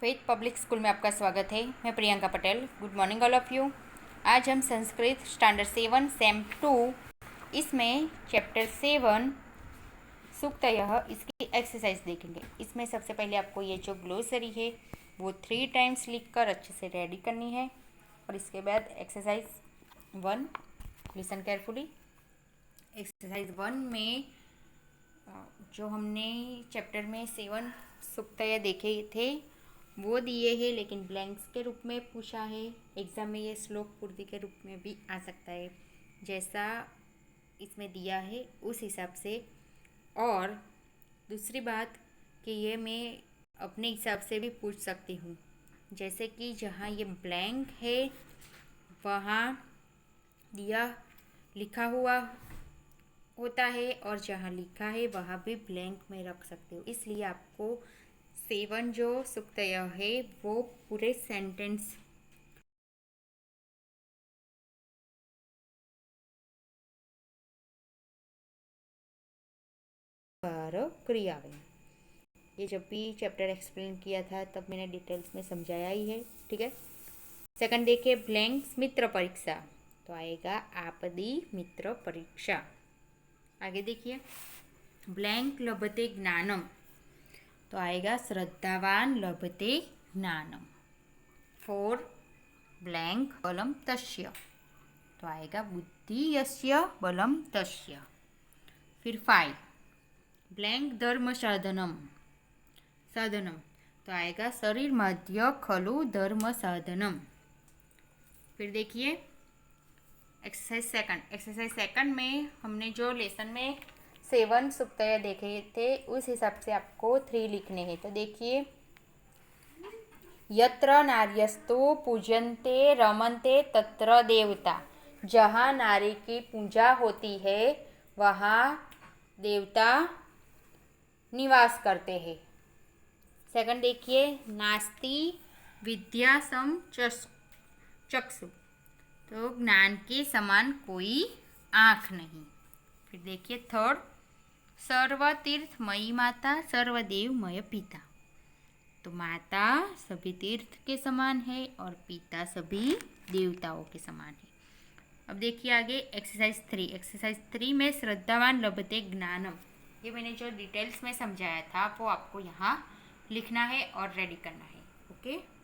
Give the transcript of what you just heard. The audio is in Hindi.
फेथ पब्लिक स्कूल में आपका स्वागत है। मैं Priyanka Patel. Good morning all of you. आज हम संस्कृत स्टैंडर्ड 7 सेम 2 इसमें चैप्टर 7 सूक्तयः इसकी एक्सरसाइज देखेंगे। इसमें सबसे पहले आपको ये जो ग्लोसरी है वो 3 टाइम्स लिखकर अच्छे से रेडी करनी है और इसके बाद एक्सरसाइज 1 लिसन केयरफुली। एक्सरसाइज 1 में जो हमने चैप्टर में 7 सूक्तय देखे थे वो दिए हैं, लेकिन ब्लैंक्स के रूप में पूछा है। एग्ज़ाम में ये श्लोक पूर्ति के रूप में भी आ सकता है, जैसा इसमें दिया है उस हिसाब से। और दूसरी बात कि ये मैं अपने हिसाब से भी पूछ सकती हूँ, जैसे कि जहाँ ये ब्लैंक है वहाँ दिया लिखा हुआ होता है और जहाँ लिखा है वहाँ भी ब्लैंक में रख सकते हो। इसलिए आपको 7 जो सूक्तय है वो पूरे सेंटेंस पर क्रिया है। ये जब भी चैप्टर एक्सप्लेन किया था तब मैंने डिटेल्स में समझाया ही है, ठीक है। सेकंड देखिए, ब्लैंक्स मित्र परीक्षा, तो आएगा आपदी मित्र परीक्षा। आगे देखिए, ब्लैंक लभते ज्ञानम, तो आएगा श्रद्धावान लभते ज्ञानम। 4 ब्लैंक बलम तस्य, तो आएगा बुद्धि यस्य बलम तस्य। फिर 5 ब्लैंक धर्म साधनम, तो आएगा शरीर मध्य खलु धर्म साधनम। फिर देखिए एक्सरसाइज सेकंड में हमने जो लेसन में 7 सूक्तय देखे थे उस हिसाब से आपको 3 लिखने हैं। तो देखिए, यत्र नार्यस्तु पूजन्ते रमन्ते तत्र देवता, जहाँ नारी की पूजा होती है वहाँ देवता निवास करते हैं। सेकंड देखिए, नास्ति विद्या सम चक्षु, तो ज्ञान के समान कोई आँख नहीं। फिर देखिए थर्ड, सर्वतीर्थमयी माता सर्वदेवमय पिता, तो माता सभी तीर्थ के समान है और पिता सभी देवताओं के समान है। अब देखिए आगे एक्सरसाइज 3 में श्रद्धावान लभते ज्ञानम, ये मैंने जो डिटेल्स में समझाया था वो आपको यहाँ लिखना है और रेडी करना है। ओके।